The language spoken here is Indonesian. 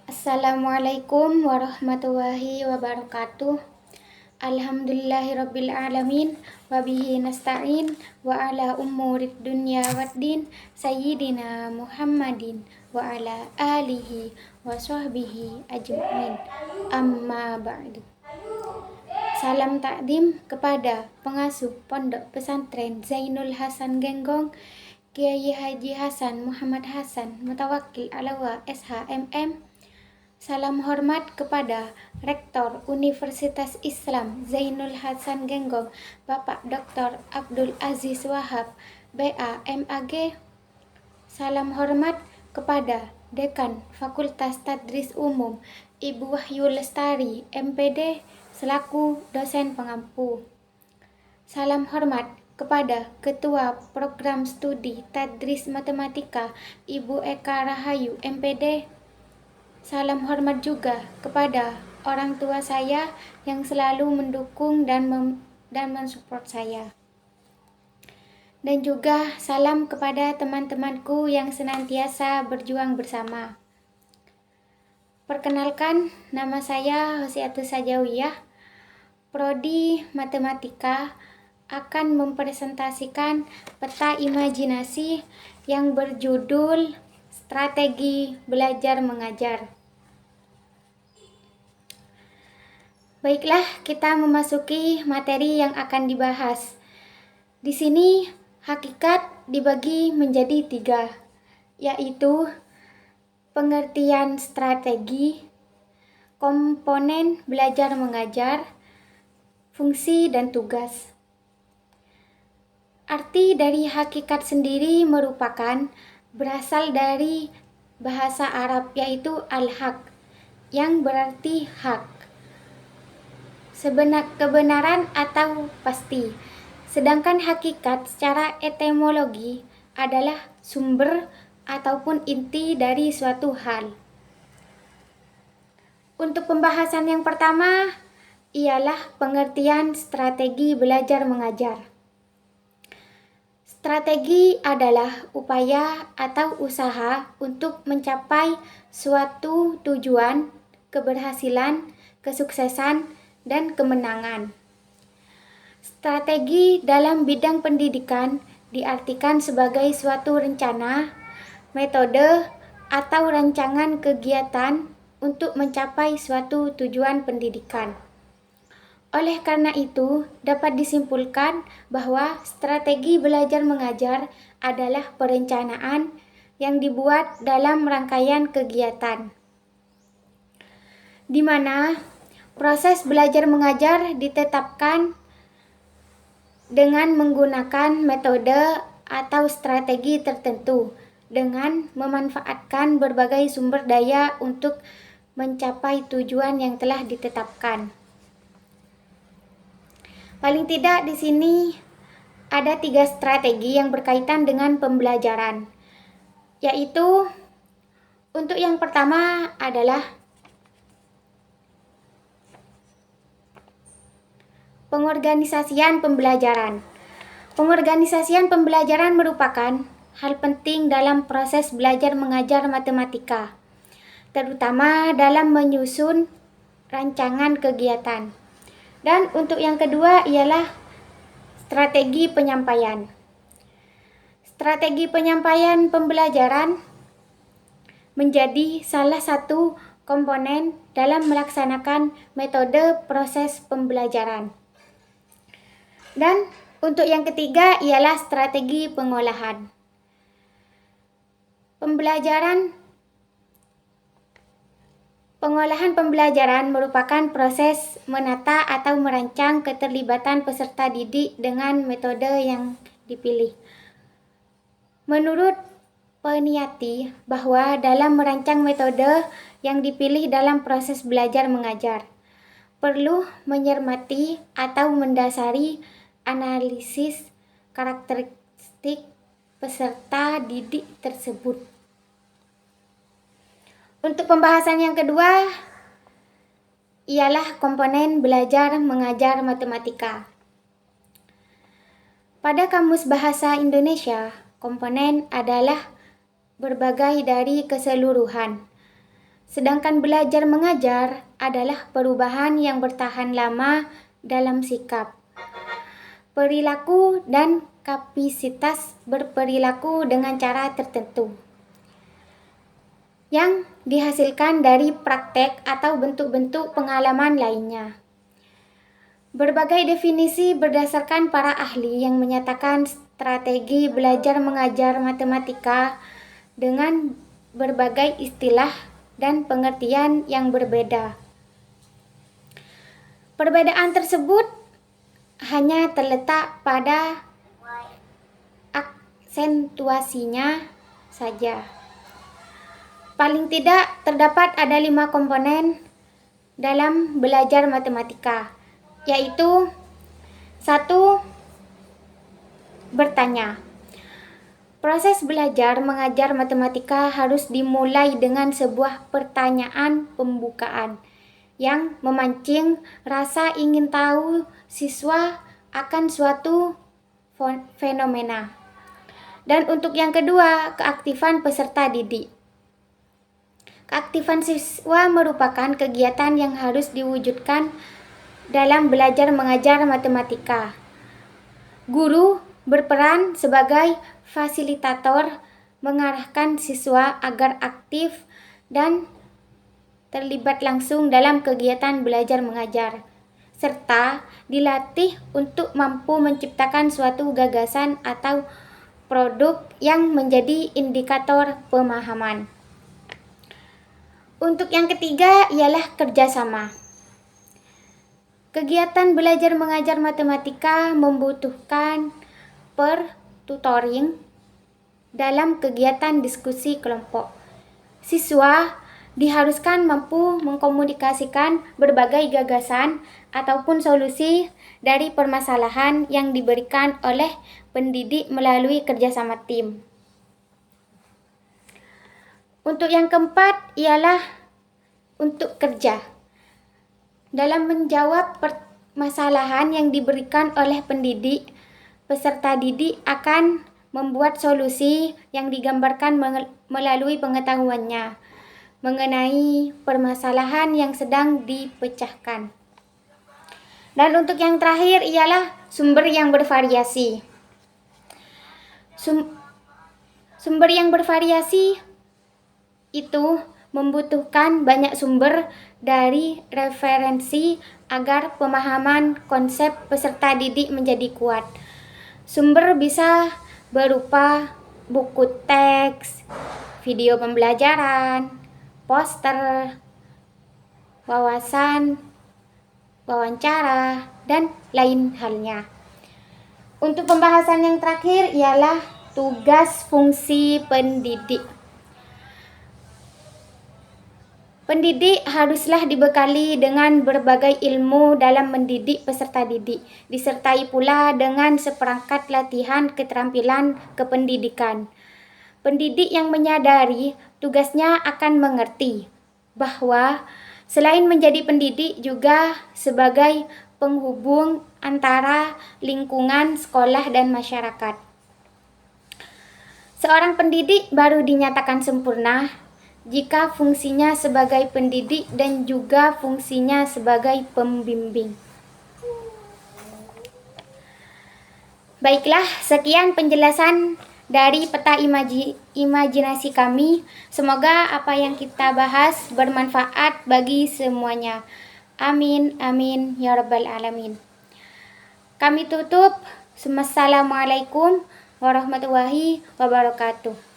Assalamualaikum warahmatullahi wabarakatuh. Alhamdulillahirabbil alamin wa bihi nasta'in wa ala umurid dunya waddin sayyidina Muhammadin wa ala alihi wa sahbihi ajmain. Amma ba'du. Salam takdim kepada pengasuh Pondok Pesantren Zainul Hasan Genggong, Kiai Haji Hasan Muhammad Hasan Mutawakkil Alawa SHMM. Salam hormat kepada Rektor Universitas Islam Zainul Hasan Genggong, Bapak Dr. Abdul Aziz Wahab, BA MAG. Salam hormat kepada Dekan Fakultas Tadris Umum, Ibu Wahyu Lestari, MPD, selaku dosen pengampu. Salam hormat kepada Ketua Program Studi Tadris Matematika, Ibu Eka Rahayu, MPD. Salam hormat juga kepada orang tua saya yang selalu mendukung dan mensupport saya. Dan juga salam kepada teman-temanku yang senantiasa berjuang bersama. Perkenalkan, nama saya Hosiatus Sajawiyah, Prodi Matematika, akan mempresentasikan peta imajinasi yang berjudul Strategi Belajar Mengajar. Baiklah, kita memasuki materi yang akan dibahas. Di sini hakikat dibagi menjadi 3, yaitu pengertian strategi, komponen belajar mengajar, fungsi dan tugas. Arti dari hakikat sendiri merupakan berasal dari bahasa Arab, yaitu al-haq, yang berarti hak, kebenaran atau pasti. Sedangkan hakikat secara etimologi adalah sumber ataupun inti dari suatu hal. Untuk pembahasan yang pertama ialah pengertian strategi belajar mengajar. Strategi adalah upaya atau usaha untuk mencapai suatu tujuan, keberhasilan, kesuksesan, dan kemenangan. Strategi dalam bidang pendidikan diartikan sebagai suatu rencana, metode, atau rancangan kegiatan untuk mencapai suatu tujuan pendidikan. Oleh karena itu, dapat disimpulkan bahwa strategi belajar mengajar adalah perencanaan yang dibuat dalam rangkaian kegiatan, di mana proses belajar mengajar ditetapkan dengan menggunakan metode atau strategi tertentu dengan memanfaatkan berbagai sumber daya untuk mencapai tujuan yang telah ditetapkan. Paling tidak di sini ada 3 strategi yang berkaitan dengan pembelajaran, yaitu untuk yang pertama adalah pengorganisasian pembelajaran. Pengorganisasian pembelajaran merupakan hal penting dalam proses belajar mengajar matematika, terutama dalam menyusun rancangan kegiatan. Dan untuk yang kedua ialah strategi penyampaian. Strategi penyampaian pembelajaran menjadi salah satu komponen dalam melaksanakan metode proses pembelajaran. Dan untuk yang ketiga ialah strategi pengolahan. Pengolahan pembelajaran merupakan proses menata atau merancang keterlibatan peserta didik dengan metode yang dipilih. Menurut Peniati bahwa dalam merancang metode yang dipilih dalam proses belajar mengajar, perlu mencermati atau mendasari analisis karakteristik peserta didik tersebut. Untuk pembahasan yang kedua ialah komponen belajar mengajar matematika. Pada Kamus Bahasa Indonesia, komponen adalah berbagai dari keseluruhan. Sedangkan belajar mengajar adalah perubahan yang bertahan lama dalam sikap, perilaku, dan kapasitas berperilaku dengan cara tertentu yang dihasilkan dari praktek atau bentuk-bentuk pengalaman lainnya. Berbagai definisi berdasarkan para ahli yang menyatakan strategi belajar mengajar matematika dengan berbagai istilah dan pengertian yang berbeda. Perbedaan tersebut hanya terletak pada aksentuasinya saja. Paling tidak terdapat ada 5 komponen dalam belajar matematika, yaitu 1. Bertanya. Proses belajar mengajar matematika harus dimulai dengan sebuah pertanyaan pembukaan yang memancing rasa ingin tahu siswa akan suatu fenomena. Dan untuk yang kedua, keaktifan peserta didik. Keaktifan siswa merupakan kegiatan yang harus diwujudkan dalam belajar mengajar matematika. Guru berperan sebagai fasilitator, mengarahkan siswa agar aktif dan terlibat langsung dalam kegiatan belajar mengajar, serta dilatih untuk mampu menciptakan suatu gagasan atau produk yang menjadi indikator pemahaman. Untuk yang ketiga ialah kerjasama. Kegiatan belajar mengajar matematika membutuhkan tutoring dalam kegiatan diskusi kelompok. Siswa diharuskan mampu mengkomunikasikan berbagai gagasan ataupun solusi dari permasalahan yang diberikan oleh pendidik melalui kerjasama tim. Untuk yang keempat ialah untuk kerja. Dalam menjawab permasalahan yang diberikan oleh pendidik, peserta didik akan membuat solusi yang digambarkan melalui pengetahuannya mengenai permasalahan yang sedang dipecahkan. Dan untuk yang terakhir ialah sumber yang bervariasi. Sumber yang bervariasi itu membutuhkan banyak sumber dari referensi agar pemahaman konsep peserta didik menjadi kuat. Sumber bisa berupa buku teks, video pembelajaran, poster, wawasan, wawancara, dan lain halnya. Untuk pembahasan yang terakhir ialah tugas fungsi pendidik. Pendidik haruslah dibekali dengan berbagai ilmu dalam mendidik peserta didik, disertai pula dengan seperangkat latihan keterampilan kependidikan. Pendidik yang menyadari tugasnya akan mengerti bahwa selain menjadi pendidik juga sebagai penghubung antara lingkungan sekolah dan masyarakat. Seorang pendidik baru dinyatakan sempurna jika fungsinya sebagai pendidik dan juga fungsinya sebagai pembimbing. Baiklah, sekian penjelasan dari peta imajinasi kami. Semoga apa yang kita bahas bermanfaat bagi semuanya. Amin, amin, ya rabbal alamin. Kami tutup. Assalamualaikum warahmatullahi wabarakatuh.